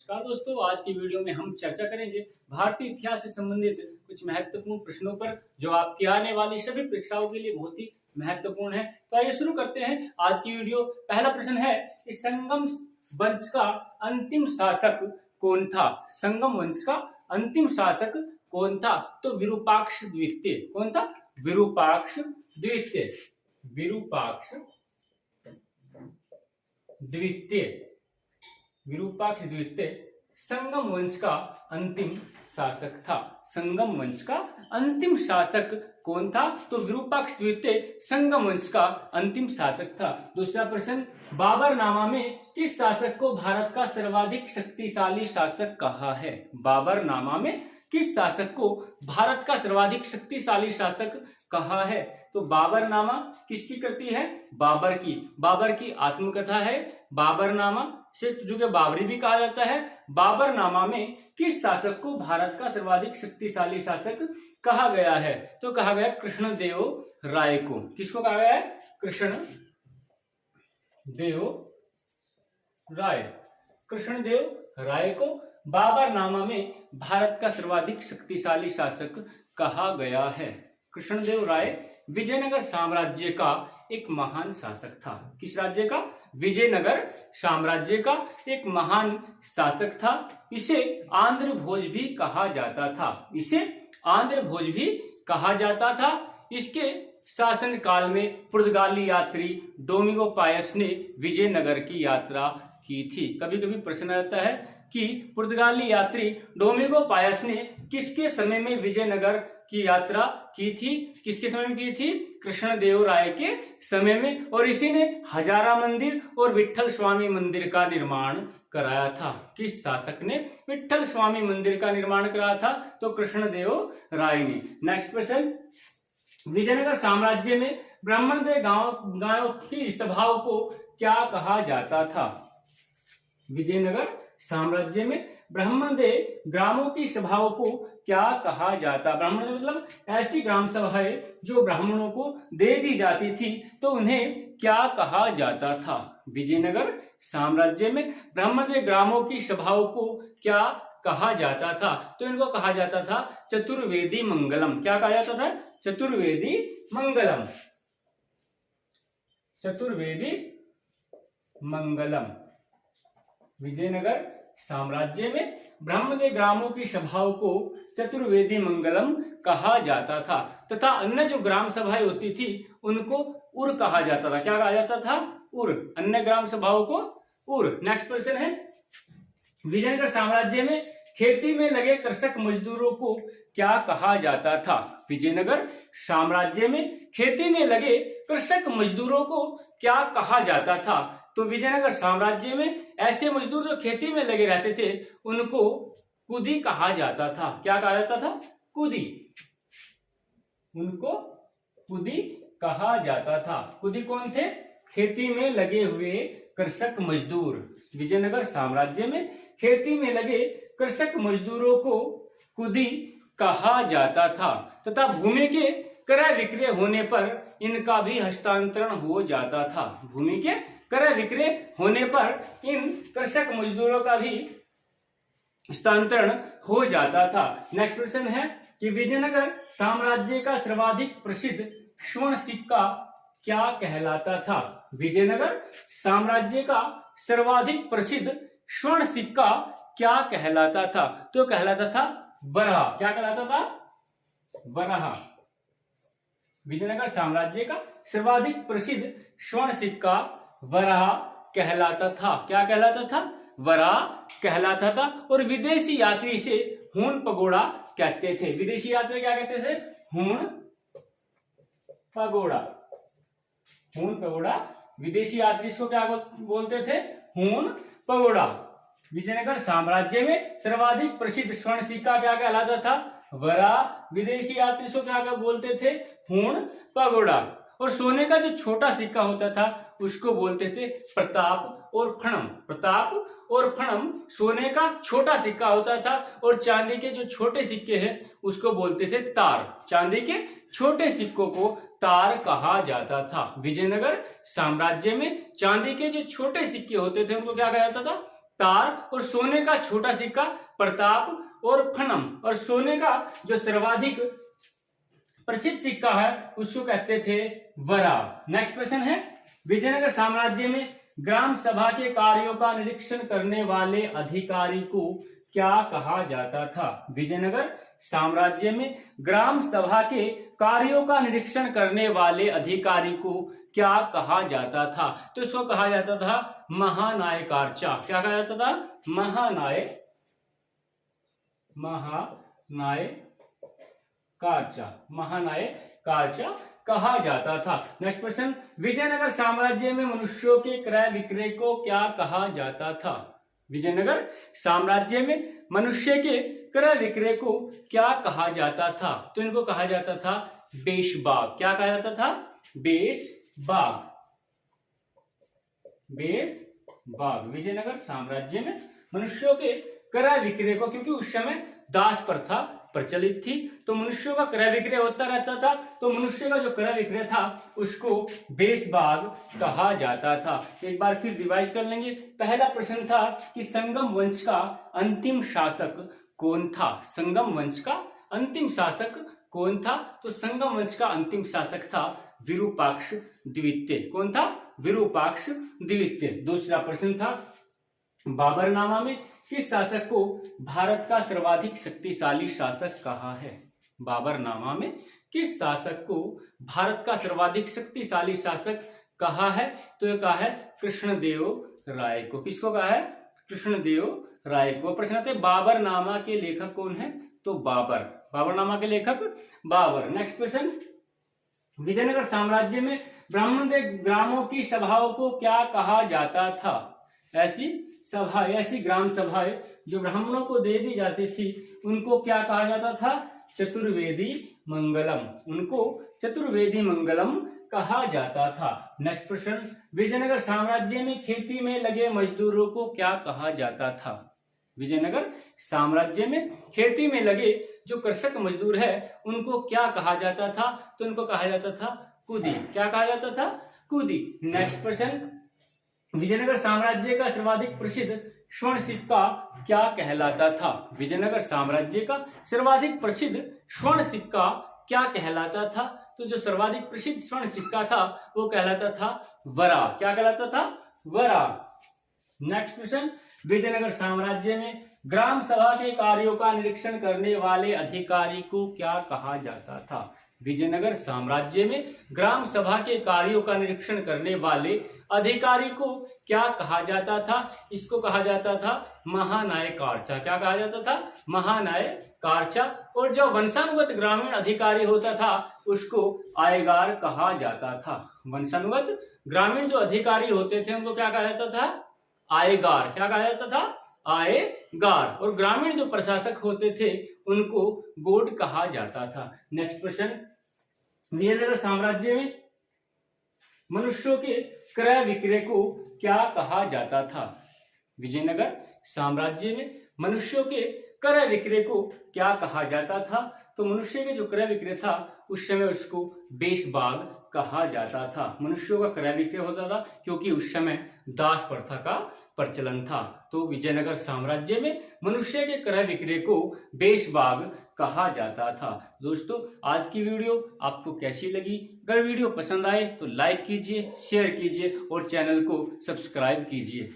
नमस्कार दोस्तों, आज की वीडियो में हम चर्चा करेंगे भारतीय इतिहास से संबंधित कुछ महत्वपूर्ण प्रश्नों पर जो आपकी आने वाली सभी परीक्षाओं के लिए बहुत ही महत्वपूर्ण है। तो आइए शुरू करते हैं आज की वीडियो। पहला प्रश्न है कि संगम वंश का अंतिम शासक कौन था? संगम वंश का अंतिम शासक कौन था? तो विरूपाक्ष द्वितीय। कौन था? विरूपाक्ष द्वितीय। विरूपाक्ष द्वितीय। विरूपाक्ष द्वितीय संगम वंश का अंतिम शासक था। संगम वंश का अंतिम शासक कौन था? तो विरूपाक्ष द्वितीय संगम वंश का अंतिम शासक था। दूसरा प्रश्न, बाबरनामा में किस शासक को भारत का सर्वाधिक शक्तिशाली शासक कहा है? बाबरनामा में किस शासक को भारत का सर्वाधिक शक्तिशाली शासक कहा है? तो बाबरनामा किसकी कृति है? बाबर की। बाबर की आत्मकथा है बाबरनामा, से जो कि बाबरी भी कहा जाता है। बाबरनामा में किस शासक को भारत का सर्वाधिक शक्तिशाली शासक कहा गया है? तो कहा गया कृष्णदेव राय को। किसको कहा गया है? कृष्णदेव राय। कृष्णदेव राय को बाबरनामा में भारत का सर्वाधिक शक्तिशाली शासक कहा गया है। कृष्णदेव राय विजयनगर साम्राज्य का एक महान शासक था। किस राज्य का? विजयनगर साम्राज्य का एक महान शासक था। इसे आंध्र भोज भी कहा जाता था। इसे आंध्र भोज भी कहा जाता था। इसके शासन काल में पुर्तगाली यात्री डोमिंगो पायस ने विजयनगर की यात्रा की थी। कभी कभी प्रश्न आता है कि पुर्तगाली यात्री डोमिंगो पायस ने किसके समय में विजयनगर की यात्रा की थी? किसके समय में की थी? कृष्णदेव राय के समय में। और इसी ने हजारा मंदिर और विट्ठल स्वामी मंदिर का निर्माण कराया था। किस शासक ने विट्ठल स्वामी मंदिर का निर्माण कराया था? तो कृष्णदेव राय ने। नेक्स्ट प्रश्न, विजयनगर साम्राज्य में ब्राह्मणदेव गांव की सभाओं को क्या कहा जाता था? विजयनगर साम्राज्य में ब्राह्मणदेव ग्रामों की सभाओं को क्या कहा जाता? ब्राह्मण मतलब ऐसी ग्राम सभाएं जो ब्राह्मणों को दे दी जाती थी, तो उन्हें क्या कहा जाता था? विजयनगर साम्राज्य में ब्राह्मणदेव ग्रामों की सभाओं को क्या कहा जाता था? तो इनको कहा जाता था चतुर्वेदी मंगलम। क्या कहा जाता था? चतुर्वेदी मंगलम। चतुर्वेदी मंगलम। विजयनगर साम्राज्य में ब्राह्मणदेव ग्रामों की सभाओं को चतुर्वेदी मंगलम कहा जाता था। तथा अन्य जो ग्राम सभाएं होती थी उनको उर कहा जाता था। क्या कहा जाता था? उर। अन्य ग्राम सभाओं को उर। नेक्स्ट प्रश्न है, विजयनगर साम्राज्य में खेती में लगे कृषक मजदूरों को क्या कहा जाता था? विजयनगर साम्राज्य में खेती में लगे कृषक मजदूरों को क्या कहा जाता था? तो विजयनगर साम्राज्य में ऐसे मजदूर जो खेती में लगे रहते थे उनको कुदी कहा जाता था। क्या कहा जाता था? कुदी। उनको कुदी कहा जाता था। कुदी कौन थे? खेती में लगे हुए कृषक मजदूर। विजयनगर साम्राज्य में खेती में लगे कृषक मजदूरों को कुदी कहा जाता था। तथा भूमि के क्रय विक्रय होने पर इनका भी हस्तांतरण हो जाता था। भूमि के क्रय विक्रय होने पर इन कृषक मजदूरों का भी हस्तांतरण हो जाता था। नेक्स्ट प्रश्न है कि विजयनगर साम्राज्य का सर्वाधिक प्रसिद्ध स्वर्ण सिक्का क्या कहलाता था? विजयनगर साम्राज्य का सर्वाधिक प्रसिद्ध स्वर्ण सिक्का क्या कहलाता था? तो कहलाता था वराह। क्या कहलाता था? वराह। विजयनगर साम्राज्य का सर्वाधिक प्रसिद्ध स्वर्ण सिक्का वराह कहलाता था। क्या कहलाता था? वराह कहलाता था। और विदेशी यात्री इसे हूण पगोड़ा कहते थे। विदेशी यात्री क्या कहते थे? हूण पगोड़ा। हूण पगोड़ा। विदेशी यात्री इसको क्या बोलते थे? हूण पगोड़ा। विजयनगर साम्राज्य में सर्वाधिक प्रसिद्ध स्वर्ण सिक्का क्या कहलाता था? वराह। विदेशी यात्री इसको क्या बोलते थे? हूण पगोड़ा। और सोने का जो छोटा सिक्का होता था उसको बोलते थे प्रताप और फणम। प्रताप और फणम सोने का छोटा सिक्का होता था। और चांदी के जो छोटे सिक्के हैं उसको बोलते थे तार। चांदी के छोटे सिक्कों को तार कहा जाता था। विजयनगर साम्राज्य में चांदी के जो छोटे सिक्के होते थे उनको क्या कहा जाता था? तार और सोने का छोटा सिक्का प्रताप और फनम। और सोने का जो सर्वाधिक प्रसिद्ध सिक्का है उसको कहते थे वराह। नेक्स्ट क्वेश्चन है, विजयनगर साम्राज्य में ग्राम सभा के कार्यों का निरीक्षण करने वाले अधिकारी को क्या कहा जाता था? विजयनगर साम्राज्य में ग्राम सभा के कार्यों का निरीक्षण करने वाले अधिकारी को क्या कहा जाता था? तो इसको कहा जाता था महानायकारचा। क्या कहा जाता था? महानायकारचा कहा जाता था। नेक्स्ट क्वेश्चन, विजयनगर साम्राज्य में मनुष्यों के क्रय विक्रय को क्या कहा जाता था? विजयनगर साम्राज्य में मनुष्य के क्रय विक्रय को क्या कहा जाता था? तो इनको कहा जाता था बेशबाग। क्या कहा जाता था? बेशबाग। विजयनगर साम्राज्य में मनुष्यों के क्रय विक्रय को, क्योंकि उस समय दास प्रथा प्रचलित थी तो मनुष्यों का क्रय विक्रय होता रहता था, तो मनुष्य का जो क्रय विक्रय था उसको बेशबाग कहा जाता था। एक बार फिर रिवाइज कर लेंगे। पहला प्रश्न था कि संगम वंश का अंतिम शासक कौन था? संगम वंश का अंतिम शासक कौन था? तो संगम वंश का अंतिम शासक था विरूपाक्ष द्वितीय। कौन था? विरूपाक्ष द्वितीय। दूसरा प्रश्न था, बाबरनामा में किस शासक को भारत का सर्वाधिक शक्तिशाली शासक कहा है? बाबरनामा में किस शासक को भारत का सर्वाधिक शक्तिशाली शासक कहा है? तो ये कहा है कृष्णदेव राय को। किसको कहा है? कृष्णदेव राय को। प्रश्न है, बाबरनामा के लेखक कौन है? तो बाबर। बाबरनामा के लेखक बाबर। नेक्स्ट क्वेश्चन, विजयनगर साम्राज्य में ब्राह्मण ग्रामों की सभाओं को क्या कहा जाता था? ऐसी ग्राम सभाएं जो ब्राह्मणों को दे दी जाती थी उनको क्या कहा जाता था? चतुर्वेदी मंगलम। उनको चतुर्वेदी मंगलम कहा जाता था। नेक्स्ट प्रश्न, विजयनगर साम्राज्य में खेती में लगे मजदूरों को क्या कहा जाता था? विजयनगर साम्राज्य में खेती में लगे जो कृषक मजदूर है उनको क्या कहा जाता था? तो उनको कहा जाता था कुदी। क्या कहा जाता था? कुदी। नेक्स्ट प्रश्न, विजयनगर साम्राज्य का सर्वाधिक प्रसिद्ध स्वर्ण सिक्का क्या कहलाता था? विजयनगर साम्राज्य का सर्वाधिक प्रसिद्ध स्वर्ण सिक्का क्या कहलाता था? तो जो सर्वाधिक प्रसिद्ध स्वर्ण सिक्का था वो कहलाता था वराह। क्या कहलाता था? वराह। नेक्स्ट क्वेश्चन, विजयनगर साम्राज्य में ग्राम सभा के कार्यों का निरीक्षण करने वाले अधिकारी को क्या कहा जाता था? विजयनगर साम्राज्य में ग्राम सभा के कार्यों का निरीक्षण करने वाले अधिकारी को क्या कहा जाता था? इसको कहा जाता था महानायकारचा। क्या कहा जाता था? महानायकारचा। और जो वंशानुगत ग्रामीण अधिकारी होता था उसको आयगार कहा जाता था। वंशानुगत ग्रामीण जो अधिकारी होते थे उनको क्या कहा जाता था? आयगार। क्या कहा जाता था? आयगार। और ग्रामीण जो प्रशासक होते थे उनको गोड कहा जाता था। नेक्स्ट क्वेश्चन, विजयनगर साम्राज्य में मनुष्यों के क्रय विक्रय को क्या कहा जाता था? विजयनगर साम्राज्य में मनुष्यों के क्रय विक्रय को क्या कहा जाता था? तो मनुष्य के जो क्रय विक्रय था उस समय उसको बेशबाग कहा जाता था। मनुष्यों का क्रय विक्रय होता था क्योंकि उस समय दास प्रथा का प्रचलन था। तो विजयनगर साम्राज्य में मनुष्य के क्रय विक्रय को बेशबाग कहा जाता था। दोस्तों, आज की वीडियो आपको कैसी लगी? अगर वीडियो पसंद आए तो लाइक कीजिए, शेयर कीजिए और चैनल को सब्सक्राइब कीजिए।